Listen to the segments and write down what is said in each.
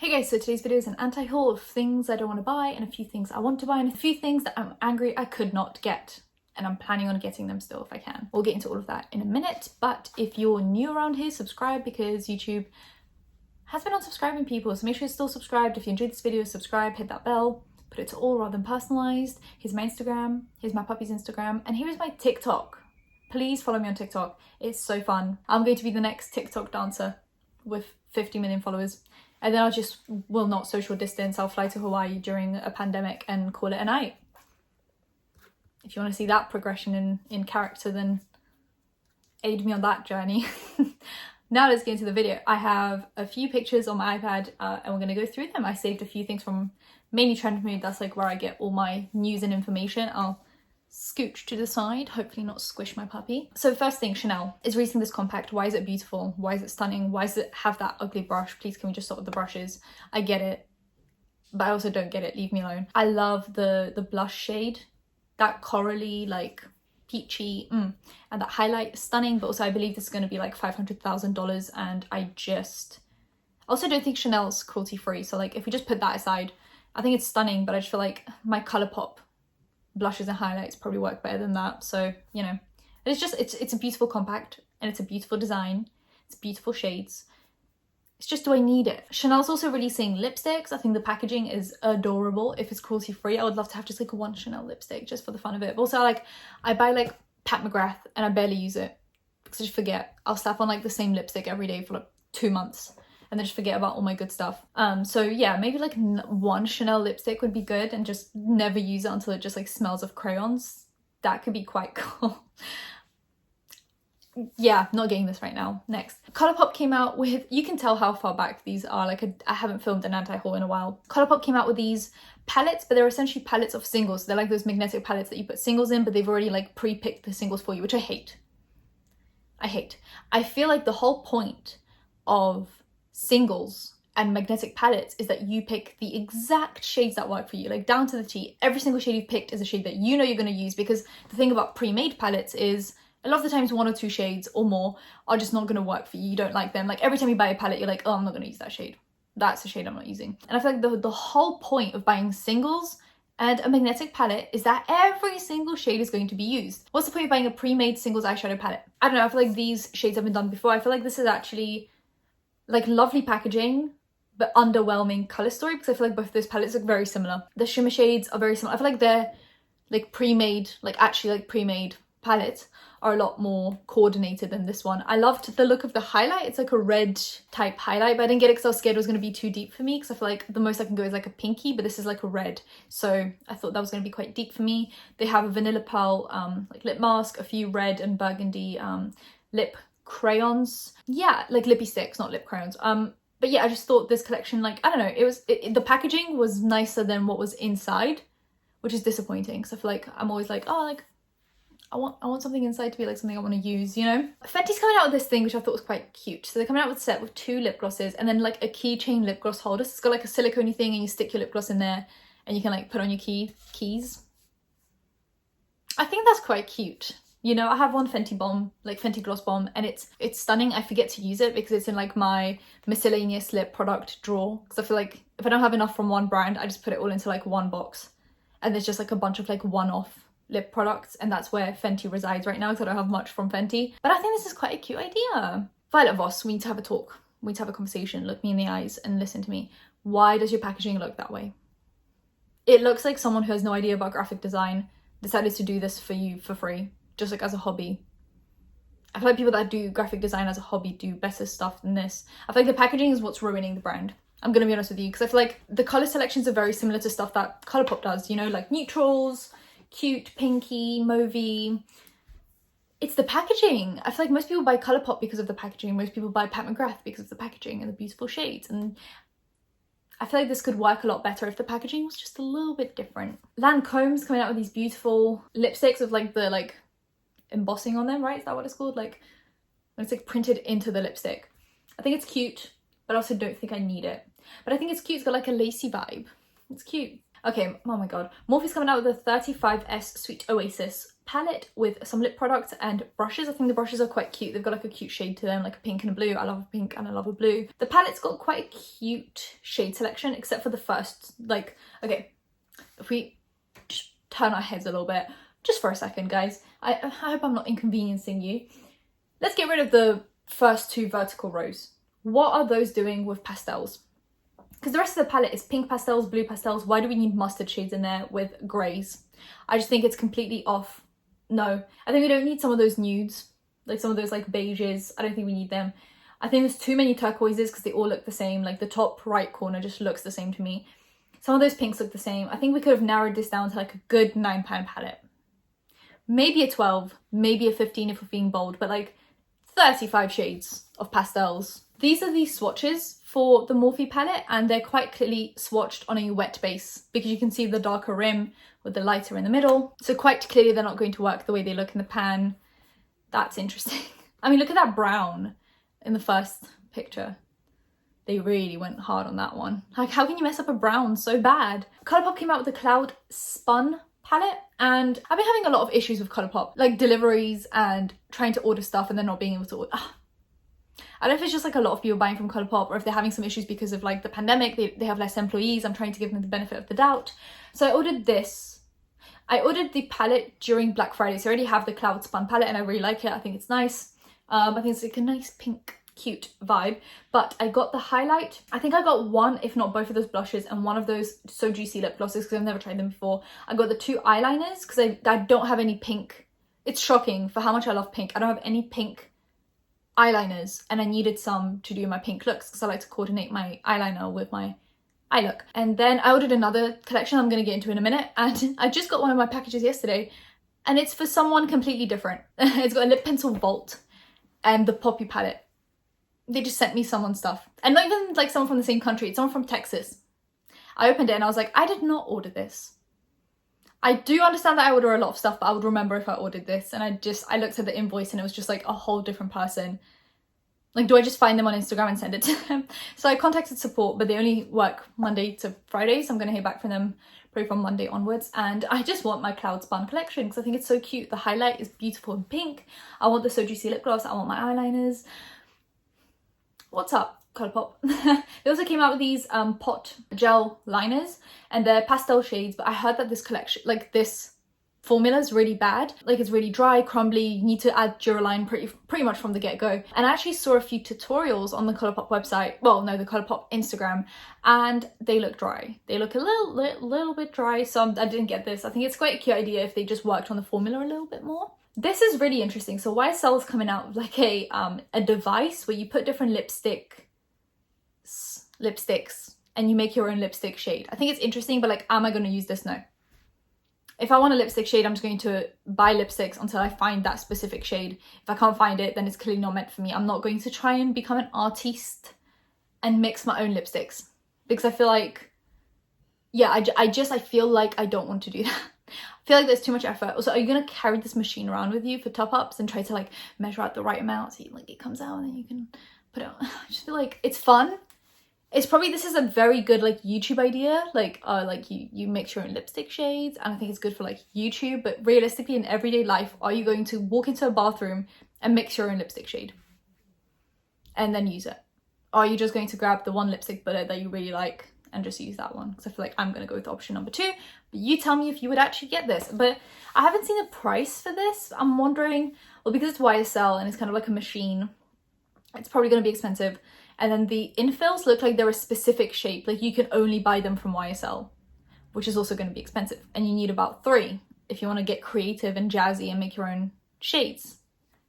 Hey guys, so today's video is an anti-haul of things I don't want to buy and a few things I want to buy and a few things that I'm angry I could not get. And I'm planning on getting them still if I can. We'll get into all of that in a minute, but if you're new around here, subscribe because YouTube has been unsubscribing people, so make sure you're still subscribed. If you enjoyed this video, subscribe, hit that bell, put it to all rather than personalized. Here's my Instagram, here's my puppy's Instagram, and here's my TikTok. Please follow me on TikTok, it's so fun. I'm going to be the next TikTok dancer with 50 million followers. And then I just will not social distance. I'll fly to Hawaii during a pandemic and call it a night. If you want to see that progression in character, then aid me on that journey. Now let's get into the video. I have a few pictures on my iPad and we're going to go through them. I saved a few things from mainly Trend Mood. That's like where I get all my news and information. I'll scooch to the side, hopefully not squish my puppy. So first thing, Chanel is releasing this compact. Why is it beautiful? Why is it stunning? Why does it have that ugly brush? Please can we just stop with the brushes? I get it, but I also don't get it. Leave me alone. I love the blush shade, that corally, like peachy, and that highlight is stunning, but also I believe this is going to be like $500,000 and I also don't think Chanel's cruelty free. So like if we just put that aside, I think it's stunning, but I just feel like my Colourpop blushes and highlights probably work better than that. So, you know, it's a beautiful compact and it's a beautiful design. It's beautiful shades. It's just, do I need it? Chanel's also releasing lipsticks. I think the packaging is adorable. If it's cruelty free, I would love to have just like one Chanel lipstick just for the fun of it. But also like, I buy like Pat McGrath and I barely use it because I just forget. I'll slap on like the same lipstick every day for like 2 months and then just forget about all my good stuff. So yeah, maybe like one Chanel lipstick would be good and just never use it until it just like smells of crayons. That could be quite cool. Yeah, not getting this right now. Next, Colourpop came out with, you can tell how far back these are, like I haven't filmed an anti-haul in a while. Colourpop came out with these palettes, but they're essentially palettes of singles. They're like those magnetic palettes that you put singles in, but they've already like pre-picked the singles for you, which I hate. I feel like the whole point of singles and magnetic palettes is that you pick the exact shades that work for you, like down to the T. Every single shade you've picked is a shade that you know you're going to use, because the thing about pre-made palettes is a lot of the times 1 or 2 shades or more are just not going to work for you. You don't like them. Like every time you buy a palette, you're like, oh, I'm not going to use that shade. That's the shade I'm not using. And I feel like the whole point of buying singles and a magnetic palette is that every single shade is going to be used. What's the point of buying a pre-made singles eyeshadow palette? I don't know. I feel like these shades have been done before. I feel like this is actually like lovely packaging, but underwhelming color story, because I feel like both of those palettes look very similar. The shimmer shades are very similar. I feel like they're like pre-made, like actually like pre-made palettes are a lot more coordinated than this one. I loved the look of the highlight. It's like a red type highlight, but I didn't get it because I was scared it was going to be too deep for me, because I feel like the most I can go is like a pinky, but this is like a red. So I thought that was going to be quite deep for me. They have a Vanilla Pearl like lip mask, a few red and burgundy lip crayons. Yeah, like lippy sticks, not lip crayons. But yeah, I just thought this collection, like, I don't know, the packaging was nicer than what was inside, which is disappointing, because I feel like I'm always like, oh, like I want something inside to be like something I want to use, you know? Fenty's coming out with this thing which I thought was quite cute. So they're coming out with a set with 2 lip glosses and then like a keychain lip gloss holder. So it's got like a silicone thing and you stick your lip gloss in there and you can like put on your keys. I think that's quite cute. You know, I have one Fenty bomb, like Fenty gloss bomb, and it's stunning. I forget to use it because it's in like my miscellaneous lip product drawer, because I feel like if I don't have enough from one brand, I just put it all into like one box and there's just like a bunch of like one-off lip products, and that's where Fenty resides right now because I don't have much from Fenty. But I think this is quite a cute idea. Violet Voss, we need to have a talk. We need to have a conversation. Look me in the eyes and listen to me. Why does your packaging look that way? It looks like someone who has no idea about graphic design decided to do this for you for free, just like as a hobby. I feel like people that do graphic design as a hobby do better stuff than this. I feel like the packaging is what's ruining the brand. I'm gonna be honest with you, because I feel like the color selections are very similar to stuff that Colourpop does, you know, like neutrals, cute, pinky, mauvey. It's the packaging. I feel like most people buy Colourpop because of the packaging. Most people buy Pat McGrath because of the packaging and the beautiful shades. And I feel like this could work a lot better if the packaging was just a little bit different. Lancome's coming out with these beautiful lipsticks with like the like embossing on them, right? Is that what it's called? Like when it's like printed into the lipstick. I think it's cute, but I also don't think I need it. But I think it's cute. It's got like a lacy vibe. It's cute. Okay, oh my god. Morphe's coming out with a 35S Sweet Oasis palette with some lip products and brushes. I think the brushes are quite cute. They've got like a cute shade to them, like a pink and a blue. I love a pink and I love a blue. The palette's got quite a cute shade selection, except for the first, like, okay, if we just turn our heads a little bit, just for a second, guys. I hope I'm not inconveniencing you. Let's get rid of the first 2 vertical rows. What are those doing with pastels? Because the rest of the palette is pink pastels, blue pastels. Why do we need mustard shades in there with greys? I just think it's completely off. No, I think we don't need some of those nudes, like some of those like beiges. I don't think we need them. I think there's too many turquoises because they all look the same. Like the top right corner just looks the same to me. Some of those pinks look the same. I think we could have narrowed this down to like a good £9 palette. Maybe a 12, maybe a 15 if we're being bold, but like 35 shades of pastels. These are the swatches for the Morphe palette, and they're quite clearly swatched on a wet base because you can see the darker rim with the lighter in the middle. So quite clearly they're not going to work the way they look in the pan. That's interesting. I mean, look at that brown in the first picture. They really went hard on that one. Like, how can you mess up a brown so bad? Colourpop came out with the Cloud Spun palette, and I've been having a lot of issues with Colourpop, like deliveries and trying to order stuff and then not being able to order. I don't know if it's just like a lot of people buying from Colourpop or if they're having some issues because of like the pandemic, they have less employees. I'm trying to give them the benefit of the doubt. So I ordered this. I ordered the palette during Black Friday, so I already have the Cloud Spun palette and I really like it. I think it's nice. I think it's like a nice pink, cute vibe, but I got the highlight. I think I got one, if not both of those blushes and one of those So Juicy lip glosses because I've never tried them before. I got the 2 eyeliners because I don't have any pink. It's shocking for how much I love pink. I don't have any pink eyeliners and I needed some to do my pink looks because I like to coordinate my eyeliner with my eye look. And then I ordered another collection I'm going to get into in a minute, and I just got one of my packages yesterday and it's for someone completely different. It's got a lip pencil vault and the Poppy palette. They just sent me someone's stuff, and not even like someone from the same country. It's someone from Texas. I opened it and I was like, I did not order this. I do understand that I order a lot of stuff, but I would remember if I ordered this. And I looked at the invoice and it was just like a whole different person. Like, do I just find them on Instagram and send it to them? So I contacted support, but they only work Monday to Friday. So I'm going to hear back from them probably from Monday onwards. And I just want my Cloud Spun collection because I think it's so cute. The highlight is beautiful and pink. I want the So Juicy lip gloss. I want my eyeliners. What's up, Colourpop? They also came out with these pot gel liners and they're pastel shades, but I heard that this collection, like this formula is really bad. Like, it's really dry, crumbly. You need to add Duraline pretty much from the get-go. And I actually saw a few tutorials on the Colourpop website, well, no, the Colourpop Instagram, and they look dry. They look a little bit dry, so I didn't get this. I think it's quite a cute idea if they just worked on the formula a little bit more. This is really interesting. So YSL is coming out with like a device where you put different lipsticks and you make your own lipstick shade. I think it's interesting, but like, am I going to use this? No. If I want a lipstick shade, I'm just going to buy lipsticks until I find that specific shade. If I can't find it, then it's clearly not meant for me. I'm not going to try and become an artiste and mix my own lipsticks because I feel like, yeah, I feel like I don't want to do that. I feel like there's too much effort. Also, are you going to carry this machine around with you for top-ups and try to like measure out the right amount so like it comes out and then you can put it on? I just feel like it's fun. It's probably, this is a very good like YouTube idea, like you mix your own lipstick shades, and I think it's good for like YouTube, but realistically in everyday life, are you going to walk into a bathroom and mix your own lipstick shade and then use it? Or are you just going to grab the one lipstick bullet that you really like and just use that one? Because I feel like I'm going to go with option number 2, but you tell me if you would actually get this. But I haven't seen a price for this. I'm wondering, well, because it's YSL and it's kind of like a machine, it's probably going to be expensive. And then the infills look like they're a specific shape. Like, you can only buy them from YSL, which is also going to be expensive. And you need about 3 if you want to get creative and jazzy and make your own shades.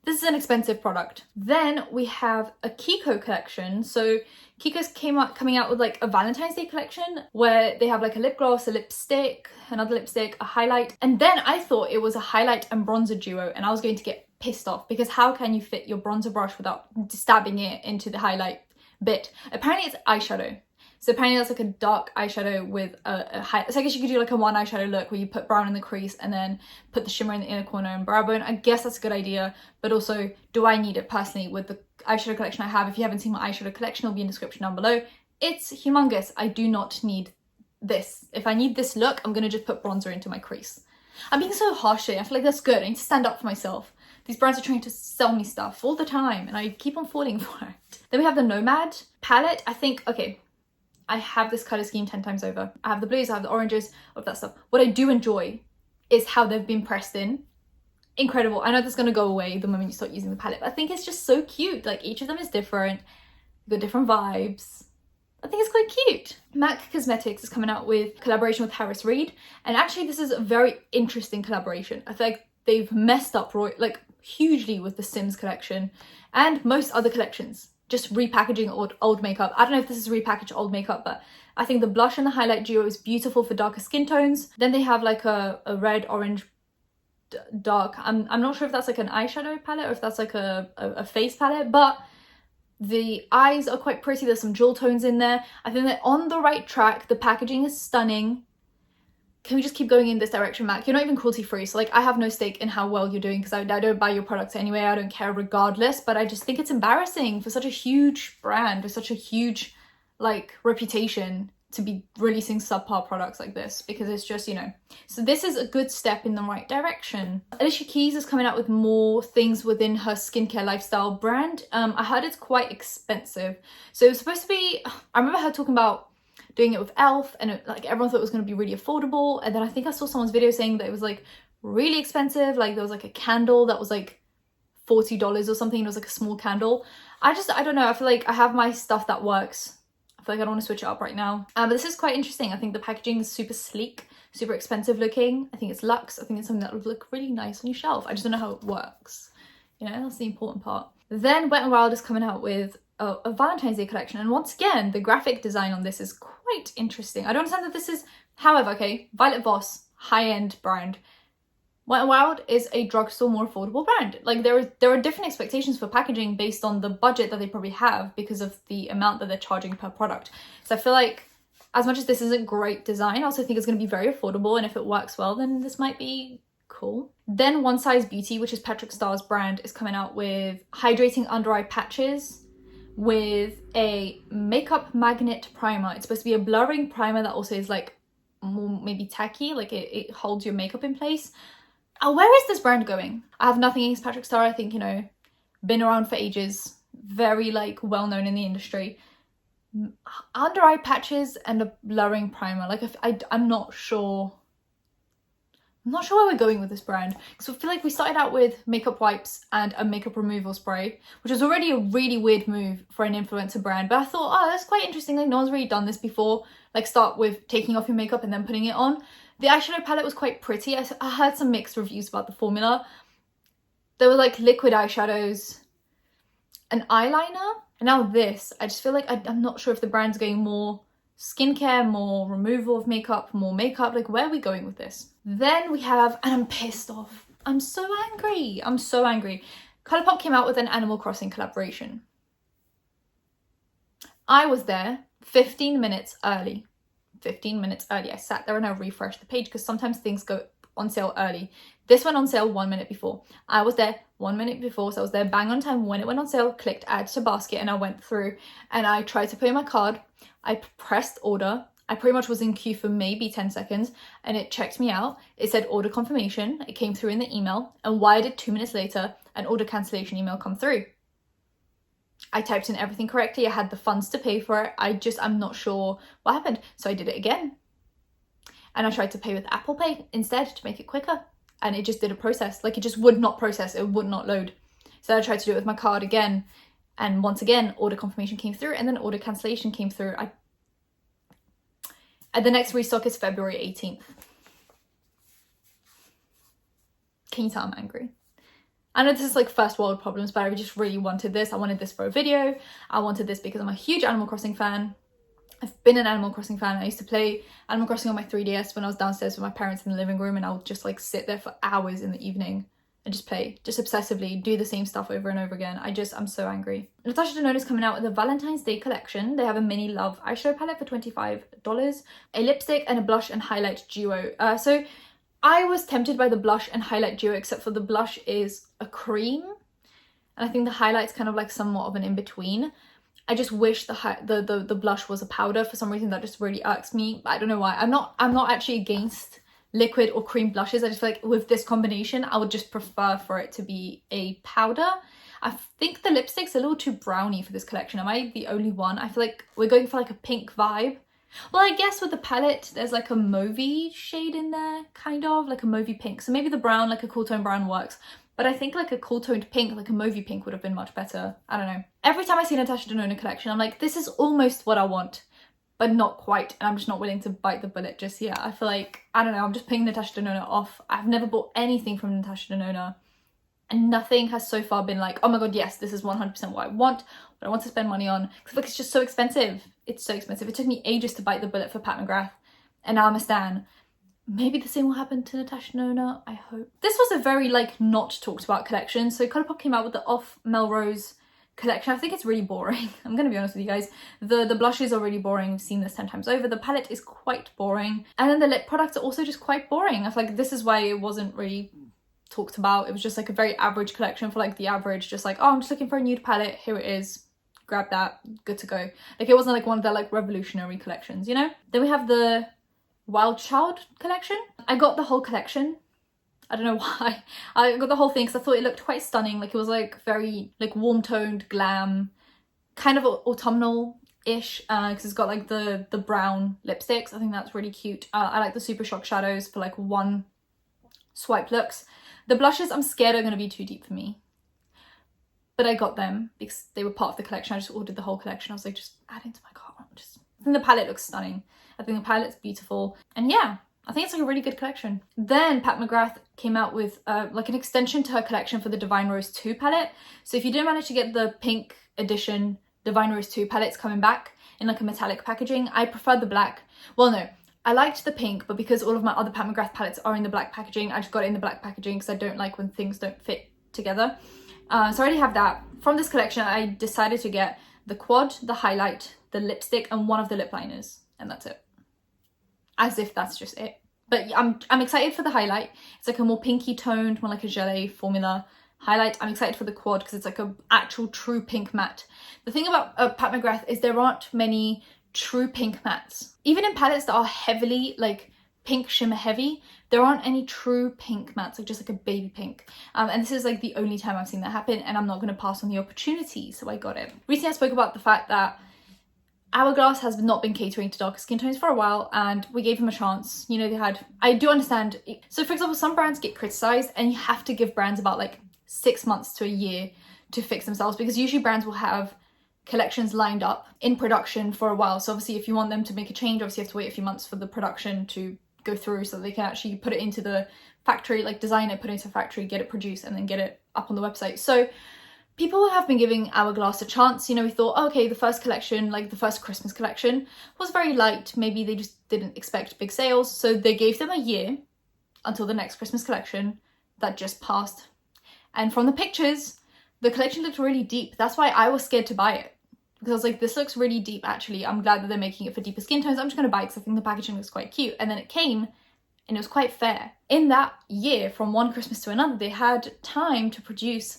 This is an expensive product. Then we have a Kiko collection. So Kiko's coming out with like a Valentine's Day collection where they have like a lip gloss, a lipstick, another lipstick, a highlight. And then I thought it was a highlight and bronzer duo, and I was going to get pissed off because how can you fit your bronzer brush without stabbing it into the highlight bit? Apparently it's eyeshadow. So apparently that's like a dark eyeshadow with a high, so I guess you could do like a one eyeshadow look where you put brown in the crease and then put the shimmer in the inner corner and brow bone. I guess that's a good idea, but also, do I need it personally with the eyeshadow collection I have? If you haven't seen my eyeshadow collection, it'll be in the description down below. It's humongous. I do not need this. If I need this look, I'm gonna just put bronzer into my crease. I'm being so harsh today. I feel like that's good. I need to stand up for myself. These brands are trying to sell me stuff all the time and I keep on falling for it. Then we have the Nomad Palette. I think, okay, I have this colour scheme 10 times over. I have the blues, I have the oranges, all of that stuff. What I do enjoy is how they've been pressed in. Incredible. I know that's going to go away the moment you start using the palette, but I think it's just so cute. Like, each of them is different. They've got different vibes. I think it's quite cute. MAC Cosmetics is coming out with collaboration with Harris Reed. And actually, this is a very interesting collaboration. I feel like they've messed up hugely with the Sims collection and most other collections. Just repackaging old makeup. I don't know if this is repackaged old makeup, but I think the blush and the highlight duo is beautiful for darker skin tones. Then they have like a red, orange, dark. I'm not sure if that's like an eyeshadow palette or if that's like a face palette, but the eyes are quite pretty. There's some jewel tones in there. I think they're on the right track. The packaging is stunning. Can we just keep going in this direction, MAC? You're not even cruelty free, so like I have no stake in how well you're doing because I don't buy your products anyway. I don't care regardless, but I just think it's embarrassing for such a huge brand with such a huge like reputation to be releasing subpar products like this, because it's just, you know. So this is a good step in the right direction. Alicia Keys is coming out with more things within her skincare lifestyle brand. I heard it's quite expensive. So it was supposed to be, I remember her talking about doing it with e.l.f. and like everyone thought it was going to be really affordable, and then I think I saw someone's video saying that it was like really expensive. Like there was like a candle that was like $40 or something. It was like a small candle. I don't know. I feel like I have my stuff that works. I feel like I don't want to switch it up right now. But this is quite interesting. I think the packaging is super sleek, super expensive looking. I think it's luxe. I think it's something that would look really nice on your shelf. I just don't know how it works. You know, that's the important part. Then Wet n Wild is coming out with a Valentine's Day collection. And once again, the graphic design on this is quite interesting. I don't understand that this is, however, okay, Violet Voss, high-end brand. Wet n Wild is a drugstore, more affordable brand. Like there are different expectations for packaging based on the budget that they probably have because of the amount that they're charging per product. So I feel like as much as this is a great design, I also think it's going to be very affordable, and if it works well, then this might be cool. Then One Size Beauty, which is Patrick Starr's brand, is coming out with hydrating under eye patches with a makeup magnet primer. It's supposed to be a blurring primer that also is like more maybe tacky, like it holds your makeup in place. Where is this brand going? I have nothing against Patrick Starr. I think, you know, been around for ages, very like well known in the industry. Under eye patches and a blurring primer, like I'm not sure. I'm not sure where we're going with this brand, because I feel like we started out with makeup wipes and a makeup removal spray, which was already a really weird move for an influencer brand, but I thought, oh, that's quite interesting. Like no one's really done this before. Like start with taking off your makeup and then putting it on. The eyeshadow palette was quite pretty. I heard some mixed reviews about the formula. There were like liquid eyeshadows, an eyeliner, and now this. I just feel like I'm not sure if the brand's going more skincare, more removal of makeup, more makeup. Like where are we going with this? Then we have, and I'm pissed off. I'm so angry. I'm so angry. Colourpop came out with an Animal Crossing collaboration. I was there 15 minutes early. 15 minutes early. I sat there and I refreshed the page because sometimes things go on sale early. This went on sale 1 minute before. I was there 1 minute before, so I was there bang on time when it went on sale, clicked add to basket, and I went through and I tried to put in my card. I pressed order. I pretty much was in queue for maybe 10 seconds and it checked me out. It said order confirmation. It came through in the email, and why did 2 minutes later an order cancellation email come through? I typed in everything correctly. I had the funds to pay for it. I'm not sure what happened. So I did it again. And I tried to pay with Apple Pay instead to make it quicker. And it just did a process. Like it just would not process. It would not load. So I tried to do it with my card again. And once again, order confirmation came through and then order cancellation came through. And the next restock is February 18th. Can you tell I'm angry? I know this is like first world problems, but I just really wanted this. I wanted this for a video. I wanted this because I'm a huge Animal Crossing fan. I've been an Animal Crossing fan. I used to play Animal Crossing on my 3DS when I was downstairs with my parents in the living room, and I would just like sit there for hours in the evening and just play, just obsessively, do the same stuff over and over again. I'm so angry. Natasha Denona is coming out with a Valentine's Day collection. They have a mini love eyeshadow palette for $25, a lipstick and a blush and highlight duo. So I was tempted by the blush and highlight duo, except for the blush is a cream, and I think the highlight's kind of like somewhat of an in-between. I just wish the blush was a powder. For some reason that just really irks me. I don't know why. I'm not actually against liquid or cream blushes. I just feel like with this combination, I would just prefer for it to be a powder. I think the lipstick's a little too browny for this collection. Am I the only one? I feel like we're going for like a pink vibe. Well, I guess with the palette, there's like a mauvey shade in there, kind of like a mauvey pink. So maybe the brown, like a cool tone brown works. But I think like a cool toned pink, like a mauvey pink would have been much better. I don't know. Every time I see Natasha Denona collection, I'm like, this is almost what I want, but not quite. And I'm just not willing to bite the bullet just yet. I feel like, I don't know, I'm just putting Natasha Denona off. I've never bought anything from Natasha Denona. And nothing has so far been like, oh my god, yes, this is 100% what I want, what I want to spend money on. Because like, it's just so expensive. It's so expensive. It took me ages to bite the bullet for Pat McGrath. And now I'm a stan. Maybe the same will happen to Natasha Denona, I hope. This was a very like not talked about collection. So Colourpop came out with the Off Melrose collection. I think it's really boring. I'm gonna be honest with you guys. The blushes are really boring. We've seen this 10 times over. The palette is quite boring. And then the lip products are also just quite boring. I feel like this is why it wasn't really talked about. It was just like a very average collection for like the average, just like, oh, I'm just looking for a nude palette, here it is, grab that, good to go. Like it wasn't like one of their like revolutionary collections, you know? Then we have the Wild Child collection. I got the whole collection. I don't know why. I got the whole thing because I thought it looked quite stunning. Like it was like very like warm toned glam, kind of autumnal-ish, because it's got like the brown lipsticks. I think that's really cute. I like the Super Shock shadows for like one swipe looks. The blushes I'm scared are going to be too deep for me, but I got them because they were part of the collection. I just ordered the whole collection. I was like, just add into my cart. I think the palette looks stunning. I think the palette's beautiful. And yeah, I think it's like a really good collection. Then Pat McGrath came out with like an extension to her collection for the Divine Rose 2 palette. So if you didn't manage to get the pink edition Divine Rose 2 palette's coming back in like a metallic packaging. I prefer the black. Well, no. I liked the pink, but because all of my other Pat McGrath palettes are in the black packaging, I just got it in the black packaging because I don't like when things don't fit together. So I already have that. From this collection, I decided to get the quad, the highlight, the lipstick, and one of the lip liners. And that's it. As if that's just it. But I'm excited for the highlight. It's like a more pinky toned, more like a gelée formula highlight. I'm excited for the quad because it's like a actual true pink matte. The thing about Pat McGrath is there aren't many true pink mattes. Even in palettes that are heavily like pink shimmer heavy, there aren't any true pink mattes, like just like a baby pink. And this is like the only time I've seen that happen, and I'm not going to pass on the opportunity, so I got it. Recently I spoke about the fact that Hourglass has not been catering to darker skin tones for a while, and we gave them a chance. You know, they had, I do understand. So for example, some brands get criticized and you have to give brands about like 6 months to a year to fix themselves, because usually brands will have collections lined up in production for a while. So obviously if you want them to make a change, obviously you have to wait a few months for the production to go through so that they can actually put it into the factory, like design it, put it into the factory, get it produced, and then get it up on the website. So people have been giving Hourglass a chance. You know, we thought, oh, okay, the first collection, like the first Christmas collection, was very light. Maybe they just didn't expect big sales. So they gave them a year until the next Christmas collection that just passed. And from the pictures, the collection looked really deep. That's why I was scared to buy it. Because I was like, this looks really deep, actually. I'm glad that they're making it for deeper skin tones. I'm just going to buy it because I think the packaging looks quite cute. And then it came and it was quite fair. In that year, from one Christmas to another, they had time to produce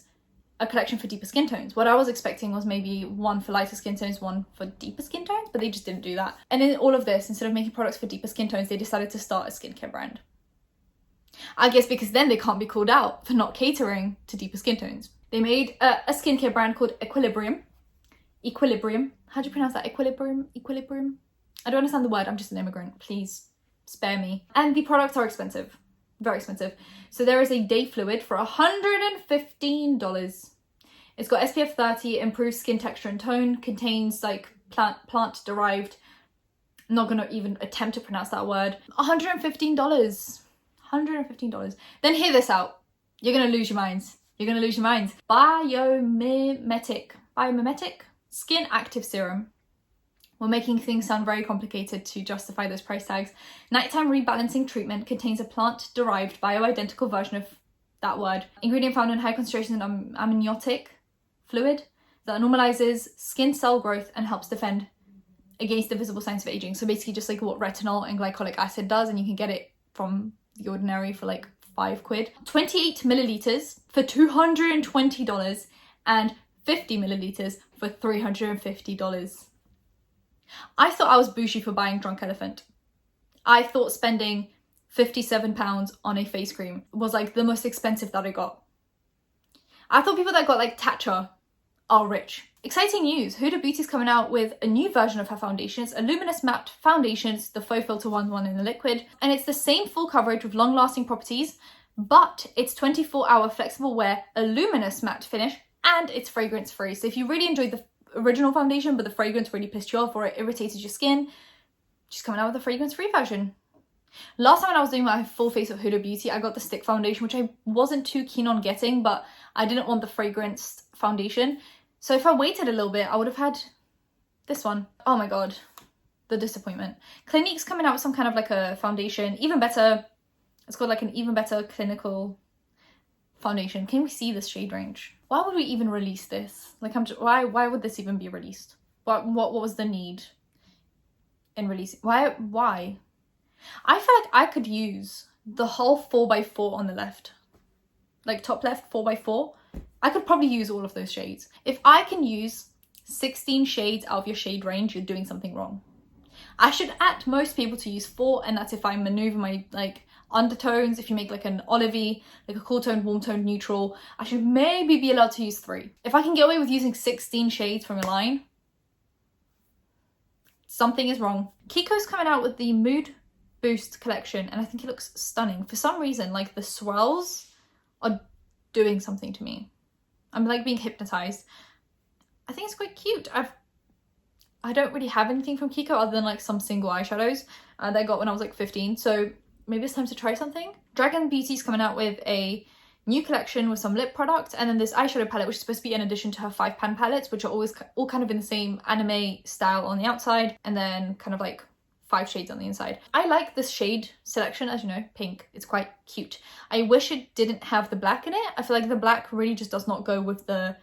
a collection for deeper skin tones. What I was expecting was maybe one for lighter skin tones, one for deeper skin tones, but they just didn't do that. And in all of this, instead of making products for deeper skin tones, they decided to start a skincare brand. I guess because then they can't be called out for not catering to deeper skin tones. They made a skincare brand called Equilibrium. How do you pronounce that? Equilibrium? I don't understand the word. I'm just an immigrant. Please spare me. And the products are expensive. Very expensive. So there is a day fluid for $115. It's got SPF 30, improves skin texture and tone, contains like plant derived. I'm not gonna even attempt to pronounce that word. $115. $115. Then hear this out. You're gonna lose your minds. Biomimetic Skin Active Serum. We're making things sound very complicated to justify those price tags. Nighttime rebalancing treatment contains a plant-derived bioidentical version of that word. Ingredient found in high concentration amniotic fluid that normalizes skin cell growth and helps defend against the visible signs of aging. So basically just like what retinol and glycolic acid does, and you can get it from the ordinary for like £5. 28 milliliters for $220 and 50 milliliters for $350. I thought I was bougie for buying Drunk Elephant. I thought spending £57 on a face cream was like the most expensive that I got. I thought people that got like Tatcha are rich. Exciting news, Huda Beauty's coming out with a new version of her foundation. It's a luminous matte foundation. It's the faux filter one in the liquid, and it's the same full coverage with long lasting properties, but it's 24-hour flexible wear, a luminous matte finish, and it's fragrance free. So if you really enjoyed the original foundation but the fragrance really pissed you off or it irritated your skin, she's coming out with a fragrance free version. Last time when I was doing my full face of Huda Beauty, I got the stick foundation, which I wasn't too keen on getting, but I didn't want the fragranced foundation. So if I waited a little bit, I would have had this one. Oh my god, the disappointment. Clinique's coming out with some kind of like a foundation, even better. It's called like an even better clinical foundation. Can we see this shade range? Why would we even release this? Like, why would this even be released? What was the need in releasing? Why? I feel like I could use the whole 4x4 on the left, like top left 4x4. I could probably use all of those shades. If I can use 16 shades out of your shade range, you're doing something wrong. I should at most be able to use 4, and that's if I maneuver my like undertones. If you make like an olivey, like a cool tone, warm tone, neutral, I should maybe be allowed to use 3. If I can get away with using 16 shades from a line, something is wrong. Kiko's coming out with the Mood Boost collection, and I think it looks stunning. For some reason, like the swirls are doing something to me. I'm like being hypnotized. I think it's quite cute. I don't really have anything from Kiko other than like some single eyeshadows that I got when I was like 15, so maybe it's time to try something. Dragon Beauty's coming out with a new collection with some lip product, and then this eyeshadow palette, which is supposed to be in addition to her 5-pan palettes, which are always all kind of in the same anime style on the outside, and then kind of like 5 shades on the inside. I like this shade selection, as you know, pink. It's quite cute. I wish it didn't have the black in it. I feel like the black really just does not go with the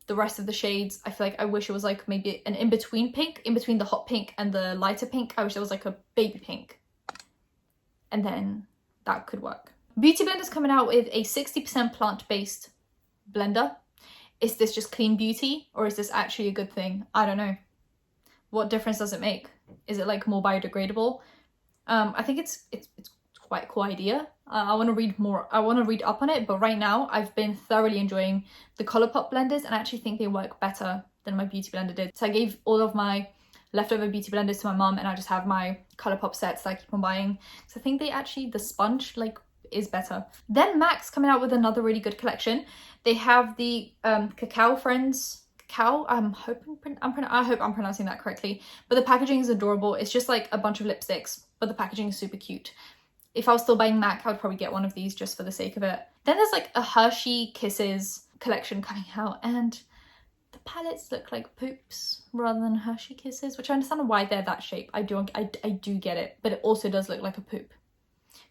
rest of the shades. I feel like I wish it was like maybe an in-between pink, in between the hot pink and the lighter pink. I wish it was like a baby pink. And then that could work. Beauty Blender's coming out with a 60% plant-based blender. Is this just clean beauty, or is this actually a good thing? I don't know. What difference does it make? Is it like more biodegradable? I think it's quite a cool idea. I want to read more. I want to read up on it, but right now I've been thoroughly enjoying the Colourpop blenders, and I actually think they work better than my Beauty Blender did. So I gave all of my leftover Beauty Blenders to my mum, and I just have my Colourpop sets that I keep on buying. So I think the sponge like is better. Then MAC's coming out with another really good collection. They have the Cacao Friends. I hope I'm pronouncing that correctly, but the packaging is adorable. It's just like a bunch of lipsticks, but the packaging is super cute. If I was still buying MAC, I would probably get one of these just for the sake of it. Then there's like a Hershey Kisses collection coming out, and the palettes look like poops rather than Hershey Kisses, which I understand why they're that shape. I do get it, but it also does look like a poop.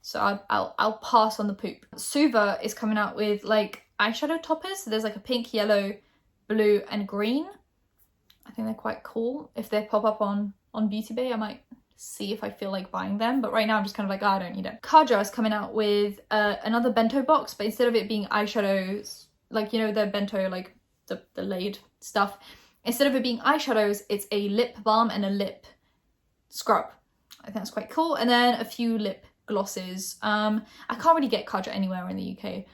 So I'll pass on the poop. Suva is coming out with like eyeshadow toppers. So there's like a pink, yellow, blue and green. I think they're quite cool. If they pop up on Beauty Bay, I might see if I feel like buying them, but right now I'm just kind of like, oh, I don't need it. Kaja is coming out with another bento box, but instead of it being eyeshadows, like, you know, the bento, like the laid stuff, instead of it being eyeshadows, it's a lip balm and a lip scrub. I think that's quite cool. And then a few lip glosses. I can't really get Kaja anywhere in the UK,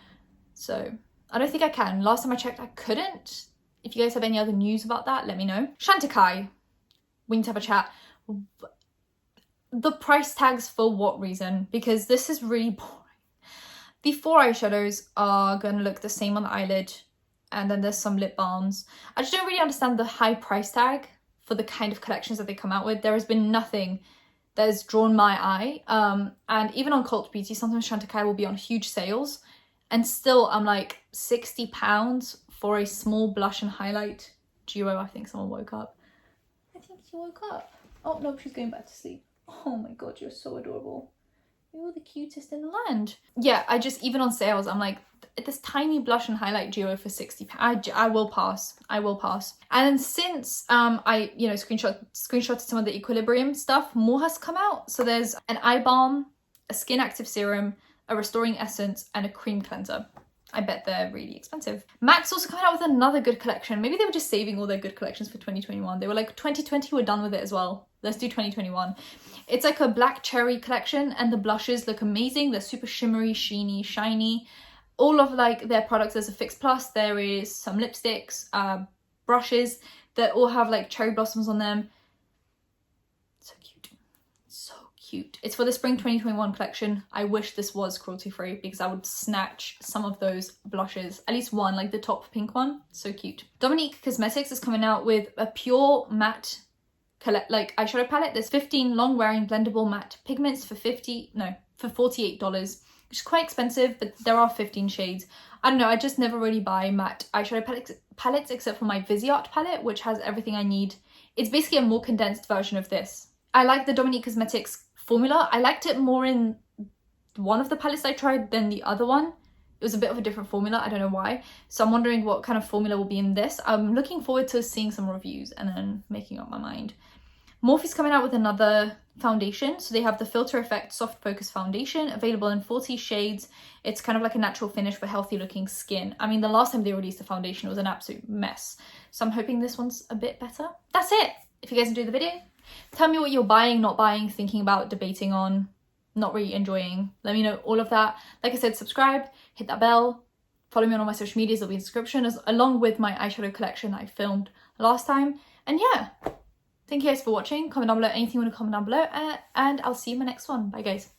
so I don't think I can. Last time I checked, I couldn't. If you guys have any other news about that, let me know. Chantecaille, we need to have a chat. The price tags for what reason? Because this is really boring. The 4 eyeshadows are going to look the same on the eyelid, and then there's some lip balms. I just don't really understand the high price tag for the kind of collections that they come out with. There has been nothing that has drawn my eye. And even on Cult Beauty, sometimes Chantecaille will be on huge sales, and still I'm like £60 for a small blush and highlight duo. I think someone woke up. I think she woke up. Oh no, she's going back to sleep. Oh my god, you're so adorable. You're the cutest in the land. Yeah, even on sales, I'm like, this tiny blush and highlight duo for £60. I will pass. I will pass. And then since I, you know, screenshotted some of the Equilibrium stuff, more has come out. So there's an eye balm, a skin active serum, a restoring essence, and a cream cleanser. I bet they're really expensive. MAC's also coming out with another good collection. Maybe they were just saving all their good collections for 2021. They were like, 2020, we're done with it as well. Let's do 2021. It's like a black cherry collection, and the blushes look amazing. They're super shimmery, sheeny, shiny. All of like their products, there's a Fix Plus, there is some lipsticks, brushes that all have like cherry blossoms on them. So cute. So cute. It's for the spring 2021 collection. I wish this was cruelty free because I would snatch some of those blushes, at least one, like the top pink one. So cute. Dominique Cosmetics is coming out with a pure matte eyeshadow palette. There's 15 long wearing blendable matte pigments for $48, which is quite expensive, but there are 15 shades. I don't know, I just never really buy matte eyeshadow palettes except for my Viseart palette, which has everything I need. It's basically a more condensed version of this. I like the Dominique Cosmetics formula. I liked it more in one of the palettes I tried than the other one. It was a bit of a different formula, I don't know why. So I'm wondering what kind of formula will be in this. I'm looking forward to seeing some reviews and then making up my mind. Morphe's coming out with another foundation. So they have the Filter Effect Soft Focus Foundation, available in 40 shades. It's kind of like a natural finish for healthy looking skin. I mean, the last time they released a foundation, it was an absolute mess. So I'm hoping this one's a bit better. That's it. If you guys enjoyed the video, tell me what you're buying, not buying, thinking about, debating on, not really enjoying. Let me know all of that. Like I said, subscribe, hit that bell, follow me on all my social medias, it'll be in the description, along with my eyeshadow collection that I filmed last time. And yeah, thank you guys for watching. Comment down below anything you want to comment down below, and I'll see you in my next one. Bye guys.